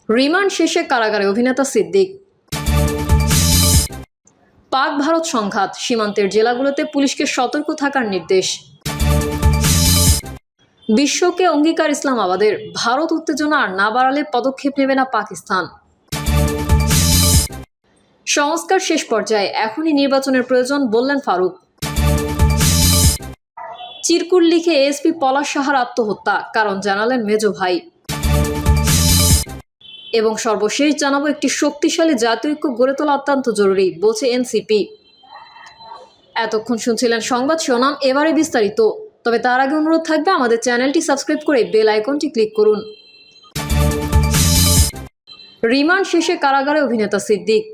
Remand শেষে কারাগারে অভিনেতা সিদ্দিক। পাক ভারত সংঘাত, সীমান্তের জেলাগুলোতে পুলিশকে সতর্ক থাকার নির্দেশ। বিশ্বকে অঙ্গীকার ইসলামাবাদের, ভারত উত্তেজনা আর না বাড়ালে পদক্ষেপ নেবে না পাকিস্তান। সংস্কার শেষ পর্যায়ে, এখনই নির্বাচনের প্রয়োজন বললেন ফারুক। চিরকুট লিখে এএসপি পলাশ সাহার আত্মহত্যা, কারণ জানালেন মেজো ভাই। এবং সর্বশেষ জানাবো, একটি শক্তিশালী জাতীয় ঐক্য গড়ে তোলা অত্যন্ত জরুরি বলছে এনসিপি। এতক্ষণ শুনছিলেন সংবাদ শিরোনাম, এবারে বিস্তারিত। তবে তার আগে অনুরোধ থাকবে আমাদের চ্যানেলটি সাবস্ক্রাইব করে বেল আইকনটি ক্লিক করুন। রিমান্ড শেষে কারাগারে অভিনেতা সিদ্দিক।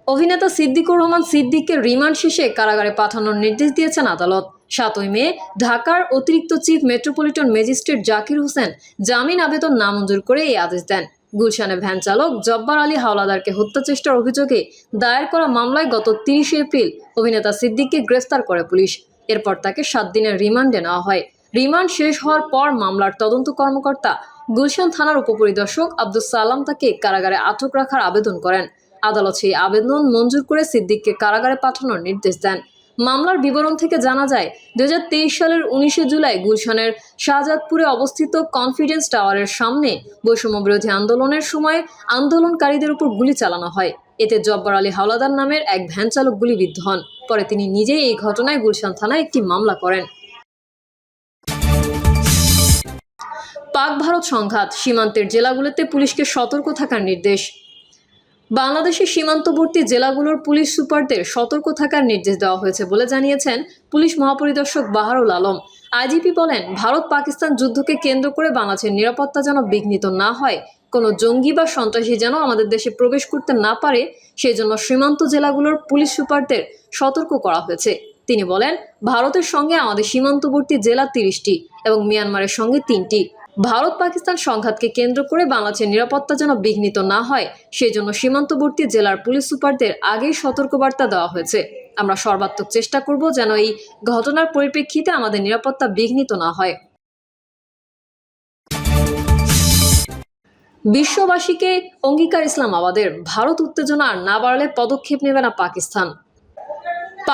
অভিনেতা সিদ্দিকুর রহমান সিদ্দিককে রিমান্ড শেষে কারাগারে পাঠানোর নির্দেশ দিয়েছেন আদালত। 7 মে ঢাকার অতিরিক্ত chief metropolitan magistrate Zakir Hossain জামিন আবেদন নামঞ্জুর করে এই আদেশ দেন। গুলশানে ভ্যান চালক জব্বার আলী হাওলাদারকে হত্যা চেষ্টার অভিযোগে দায়ের করা মামলায় গত 30 এপ্রিল অভিনেতা সিদ্দিককে গ্রেফতার করে পুলিশ। এরপর তাকে 7 দিনের রিমান্ডে নেওয়া হয়। রিমান্ড শেষ হওয়ার পর মামলার তদন্ত কর্মকর্তা গুলশান থানার উপপরিদর্শক আব্দুস সালাম তাকে কারাগারে আটক রাখার আবেদন করেন। আদালত সেই আবেদন মঞ্জুর করে সিদ্দিককে কারাগারে পাঠানোর নির্দেশ দেন। মামলার বিবরণ থেকে জানা যায়, 2023 সালের 19 জুলাই গুলশানের শাহজাদপুরে অবস্থিত কনফিডেন্স টাওয়ারের সামনে বৈষম্য বিরোধী আন্দোলনের সময় আন্দোলনকারীদের উপর গুলি চালানো হয়। এতে জব্বার আলী হাওলাদার নামের এক ভ্যান চালক গুলিবিদ্ধ হন। পরে তিনি নিজেই এই ঘটনায় গুলশান থানায় একটি মামলা করেন। পাক ভারত সংঘাত, সীমান্তের জেলাগুলোতে পুলিশকে সতর্ক থাকার নির্দেশ। বাংলাদেশের সীমান্তবর্তী জেলাগুলোর পুলিশ সুপারদের সতর্ক থাকার নির্দেশ দেওয়া হয়েছে বলে জানিয়েছেন পুলিশ মহাপরিদর্শক বাহারুল আলম। আইজিপি বলেন, ভারত পাকিস্তান যুদ্ধকে কেন্দ্র করে বাংলাদেশের নিরাপত্তা যেন বিঘ্নিত না হয়, কোনো জঙ্গি বা সন্ত্রাসী যেন আমাদের দেশে প্রবেশ করতে না পারে, সেই জন্য সীমান্ত জেলাগুলোর পুলিশ সুপারদের সতর্ক করা হয়েছে। তিনি বলেন, ভারতের সঙ্গে আমাদের সীমান্তবর্তী জেলা 30টি এবং মিয়ানমারের সঙ্গে 3টি। ভারত পাকিস্তান সংঘাতকে কেন্দ্র করে বাংলাদেশের নিরাপত্তা যেন বিঘ্নিত না হয়, সেই জন্য সীমান্তবর্তী জেলার পুলিশ সুপারদের আগেই সতর্কবার্তা দেওয়া হয়েছে। আমরা সর্বাত্মক চেষ্টা করব যেন এই ঘটনার পরিপ্রেক্ষিতে আমাদের নিরাপত্তা বিঘ্নিত না হয়। বিশ্ববাসীকে অঙ্গীকার ইসলামাবাদের, ভারত উত্তেজনা আর না বাড়ালে পদক্ষেপ নেবে না পাকিস্তান।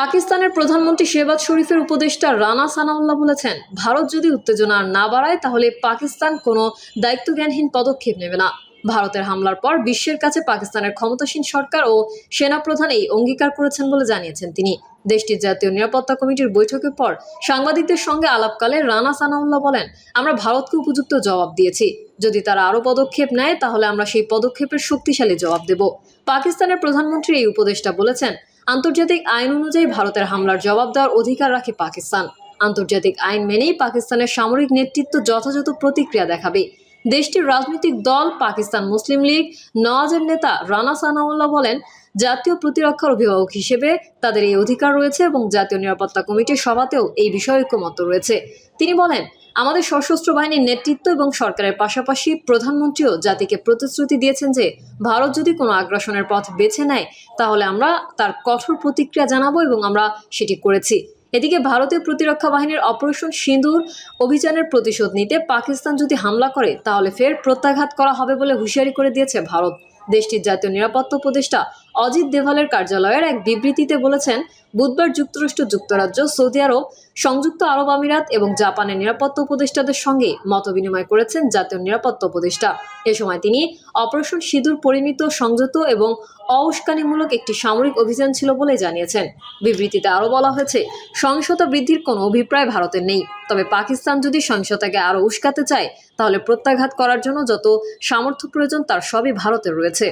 পাকিস্তানের প্রধানমন্ত্রী শেহবাজ শরীফের উপদেষ্টা রানা সানাউল্লাহ বলেছেন, ভারত যদি উত্তেজনা না বাড়ায় তাহলে পাকিস্তান কোনো দায়িত্বজ্ঞানহীন পদক্ষেপ নেবে না। ভারতের হামলার পর বিশ্বের কাছে পাকিস্তানের ক্ষমতাসীন সরকার ও সেনাপ্রধান এই অঙ্গীকার করেছেন বলে জানিয়েছেন তিনি। দেশটির জাতীয় নিরাপত্তা কমিটির বৈঠকের পর সাংবাদিকদের সঙ্গে আলাপকালে রানা সানাউল্লাহ বলেন, আমরা ভারতকে উপযুক্ত জবাব দিয়েছি। যদি তারা আরও পদক্ষেপ নেয় তাহলে আমরা সেই পদক্ষেপের শক্তিশালী জবাব দেব। পাকিস্তানের প্রধানমন্ত্রী এই উপদেষ্টা বলেছেন, আন্তর্জাতিক আইন অনুযায়ী ভারতের হামলার জবাব দেওয়ার অধিকার রাখে পাকিস্তান। আন্তর্জাতিক আইন মেনেই পাকিস্তানের সামরিক নেতৃত্ব যথাযথ প্রতিক্রিয়া দেখাবে। দেশটির রাজনৈতিক দল পাকিস্তান মুসলিম লীগ নওয়াজের নেতা রানা সানাউল্লাহ বলেন, জাতীয় প্রতিরক্ষার অভিভাবক হিসেবে তাদের এই অধিকার রয়েছে এবং জাতীয় নিরাপত্তা কমিটির সভাতেও এই বিষয়ে ঐকমত্য রয়েছে। তিনি বলেন, আমাদের সশস্ত্র বাহিনীর নেতৃত্ব এবং সরকারের পাশাপাশি প্রধানমন্ত্রীও জাতিকে প্রতিশ্রুতি দিয়েছেন যে ভারত যদি কোনো আগ্রাসনের পথ বেছে নেয় তাহলে আমরা তার কঠোর প্রতিক্রিয়া জানাবো এবং আমরা সেটি করেছি। এদিকে ভারতীয় প্রতিরক্ষা বাহিনীর অপারেশন সিঁদুর অভিযানের প্রতিশোধ নিতে পাকিস্তান যদি হামলা করে তাহলে ফের প্রত্যাঘাত করা হবে বলে হুঁশিয়ারি করে দিয়েছে ভারত। দেশটির জাতীয় নিরাপত্তা উপদেষ্টা অজিত দেভালের কার্যালয়ের এক বিবৃতিতে বলেছেন, বুধবার যুক্তরাষ্ট্র, যুক্তরাজ্য, সৌদি আরব, সংযুক্ত আরব আমিরাত এবং জাপানের নিরাপত্তা উপদেষ্টাদের সঙ্গে মতবিনিময় করেছেন জাতীয় নিরাপত্তা উপদেষ্টা। এ সময় তিনি অপারেশন সিঁদুর পরিমিত, সংযত এবং অউস্কানিমূলক একটি সামরিক অভিযান ছিল বলে জানিয়েছেন। বিবৃতিতে আরও বলা হয়েছে, সহিংসতা বৃদ্ধির কোনো অভিপ্রায় ভারতের নেই, তবে পাকিস্তান যদি সহিংসতাকে আরও উস্কাতে চায় তাহলে প্রত্যাঘাত করার জন্য যত সামর্থ্য প্রয়োজন তার সবই ভারতের রয়েছে।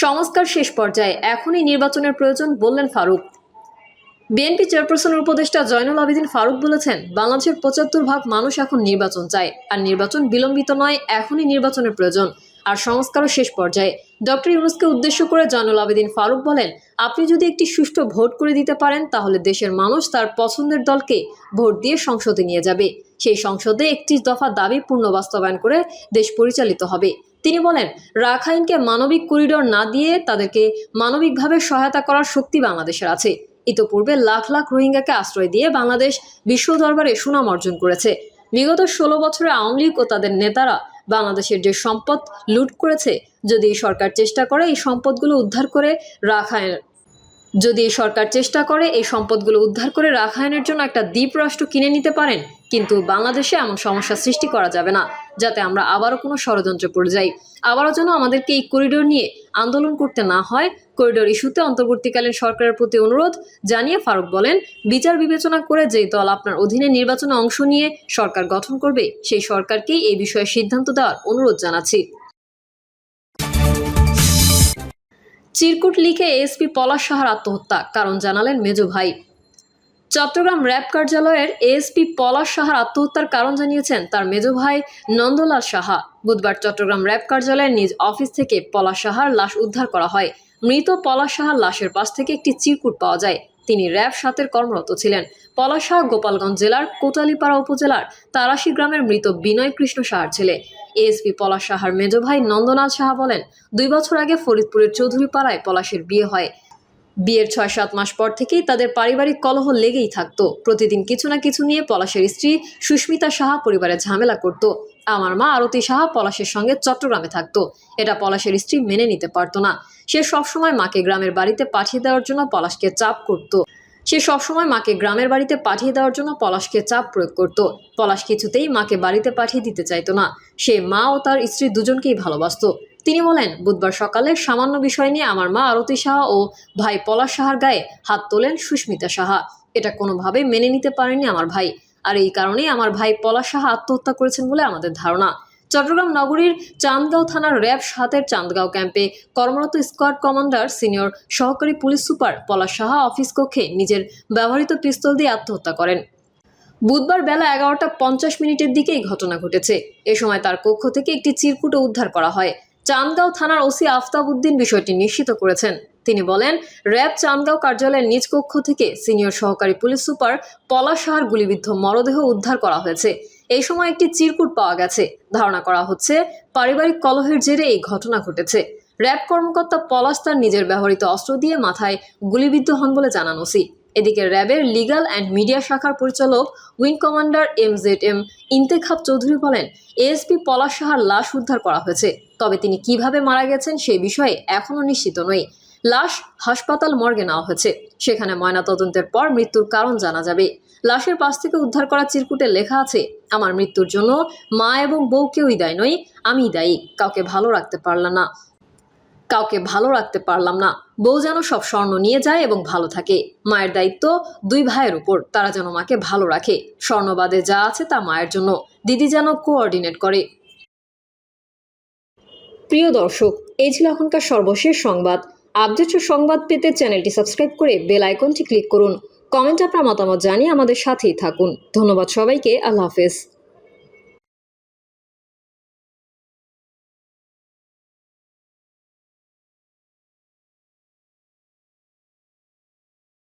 সংস্কার শেষ পর্যায়ে, এখনই নির্বাচনের প্রয়োজন বললেন ফারুক। বিএনপি চেয়ারপারসনের উপদেষ্টা জয়নুল আবেদিন ফারুক বলেছেন, বাংলাদেশের 75% মানুষ এখন নির্বাচন চায়, আর নির্বাচন বিলম্বিত নয়, এখনই নির্বাচনের প্রয়োজন, আর সংস্কারও শেষ পর্যায়ে। ডক্টর ইউনূসকে উদ্দেশ্য করে জয়নুল আবেদিন ফারুক বলেন, আপনি যদি একটি সুষ্ঠু ভোট করে দিতে পারেন তাহলে দেশের মানুষ তার পছন্দের দলকে ভোট দিয়ে সংসদে নিয়ে যাবে। সেই সংসদে 31 দফা দাবি পূর্ণ বাস্তবায়ন করে দেশ পরিচালিত হবে। তিনি বলেন, রাখাইনকে মানবিক করিডোর না দিয়ে তাদেরকে মানবিকভাবে সহায়তা করার শক্তি বাংলাদেশের আছে। ইতোপূর্বে লাখ লাখ রোহিঙ্গাকে আশ্রয় দিয়ে বাংলাদেশ বিশ্ব দরবারে সুনাম অর্জন করেছে। বিগত 16 বছরে আওয়ামী লীগ ও তাদের নেতারা বাংলাদেশের যে সম্পদ লুট করেছে, যদি এই সরকার চেষ্টা করে এই সম্পদগুলো উদ্ধার করে রাখাইনের জন্য একটা দ্বীপ রাষ্ট্র কিনে নিতে পারেন, কিন্তু বাংলাদেশে এমন সমস্যা সৃষ্টি করা যাবে না যাতে আমরা আবারও কোনো ষড়যন্ত্রে পড়ে যাই। আবারও যেন আমাদেরকে এই করিডোর নিয়ে আন্দোলন করতে না হয়। করিডোর ইস্যুতে অন্তর্বর্তীকালীন সরকারের প্রতি অনুরোধ জানিয়ে ফারুক বলেন, বিচার বিবেচনা করে যেই দল আপনার অধীনে নির্বাচনে অংশ নিয়ে সরকার গঠন করবে, সেই সরকারকেই এই বিষয়ে সিদ্ধান্ত দেওয়ার অনুরোধ জানাচ্ছি। চিরকুট লিখে এএসপি পলাশ সাহার আত্মহত্যা, কারণ জানালেন মেজো ভাই। চট্টগ্রাম র্যাব কার্যালয়ের এএসপি পলাশ সাহার আত্মহত্যার কারণ জানিয়েছেন তার মেজো ভাই নন্দলাল সাহা। বুধবার চট্টগ্রাম র্যাব কার্যালয়ের নিজ অফিস থেকে পলাশ সাহার লাশ উদ্ধার করা হয়। মৃত পলাশ সাহার লাশের পাশ থেকে একটি চিরকুট পাওয়া যায়। তিনি র্যাব 7-এর কর্মরত ছিলেন। পলাশ সাহা গোপালগঞ্জ জেলার কোটালীপাড়া উপজেলার তারাশি গ্রামের মৃত বিনয় কৃষ্ণ সাহার ছেলে। এএসপি পলাশ সাহার মেজো ভাই নন্দলাল সাহা বলেন, 2 বছর আগে ফরিদপুরের চৌধুরীপাড়ায় পলাশের বিয়ে হয়। বিয়ের 6-7 মাস পর থেকেই তাদের পারিবারিক কলহ লেগেই থাকতো। প্রতিদিন কিছু না কিছু নিয়ে পলাশের স্ত্রী সুস্মিতা সাহা পরিবারে ঝামেলা করত। আমার মা আরতি সাহা পলাশের সঙ্গে চট্টগ্রামে থাকতো। এটা পলাশের স্ত্রী মেনে নিতে পারতো না। সে সবসময় মাকে গ্রামের বাড়িতে পাঠিয়ে দেওয়ার জন্য পলাশকে চাপ প্রয়োগ করত। পলাশ কিছুতেই মাকে বাড়িতে পাঠিয়ে দিতে চাইতো না। সে মা ও তার স্ত্রী দুজনকেই ভালোবাসত। তিনি বলেন, বুধবার সকালে সামান্য বিষয় নিয়ে আমার মা আরতি সাহা ও ভাই পলাশ সাহার গায়ে হাত তোলেন সুস্মিতা সাহা। এটা কোনোভাবেই মেনে নিতে পারেননি আমার ভাই, আর এই কারণেই আমার ভাই পলাশ সাহা আত্মহত্যা করেছেন বলে আমাদের ধারণা। চট্টগ্রাম নগরীর চান্দগাঁও থানার র্যাব 7-এর চান্দগাঁও ক্যাম্পে কর্মরত স্কোয়াড কমান্ডার সিনিয়র সহকারী পুলিশ সুপার পলাশ সাহা অফিস কক্ষে নিজের ব্যবহৃত পিস্তল দিয়ে আত্মহত্যা করেন। বুধবার বেলা 11:50 দিকে এই ঘটনা ঘটেছে। এ সময় তার কক্ষ থেকে একটি চিরকুটও উদ্ধার করা হয়। চান্দগাঁও থানার ওসি আফতাব উদ্দিন বিষয়টি নিশ্চিত করেছেন। তিনি বলেন, র্যাব চান্দগাঁও কার্যালয়ের নিজ কক্ষ থেকে সিনিয়র সহকারী পুলিশ সুপার পলাশ সাহার গুলিবিদ্ধ মরদেহ উদ্ধার করা হয়েছে। এই সময় একটি চিরকুট পাওয়া গেছে। ধারণা করা হচ্ছে পারিবারিক কলহের জেরে এই ঘটনা ঘটেছে। র্যাব কর্মকর্তা পলাশ তার নিজের ব্যবহৃত অস্ত্র দিয়ে মাথায় গুলিবিদ্ধ হন বলে জানান ওসি। এদিকে র্যাবের লিগ্যাল অ্যান্ড মিডিয়া শাখার পরিচালক wing commander MZM Intekhab Chowdhury বলেন, এএসপি পলাশ সাহার লাশ উদ্ধার করা হয়েছে, তবে তিনি কিভাবে মারা গেছেন সেই বিষয়ে এখনও নিশ্চিত নই। লাশ হাসপাতাল মর্গে নেওয়া হয়েছে। সেখানে ময়নাতদন্তের পর মৃত্যুর কারণ জানা যাবে। লাশের পাশ থেকে উদ্ধার করা চিরকুটে লেখা আছে, আমার মৃত্যুর জন্য মা এবং বউ কেউই দায়ী নয়, আমিই দায়ী। কাউকে ভালো রাখতে পারলাম না। বউ যেন সব স্বর্ণ নিয়ে যায় এবং ভালো থাকে। মায়ের দায়িত্ব 2 ভাইয়ের উপর, তারা যেন মাকে ভালো রাখে। স্বর্ণবাদে যা আছে তা মায়ের জন্য, দিদি যেন কোঅর্ডিনেট করে। প্রিয় দর্শক, এই ছিল এখনকার সর্বশেষ সংবাদ। আপডেট সংবাদ পেতে চ্যানেলটি সাবস্ক্রাইব করে বেল আইকনটি ক্লিক করুন। কমেন্টে আপনার মতামত জানিয়ে আমাদের সাথেই থাকুন। ধন্যবাদ সবাইকে। আল্লাহ হাফেজ।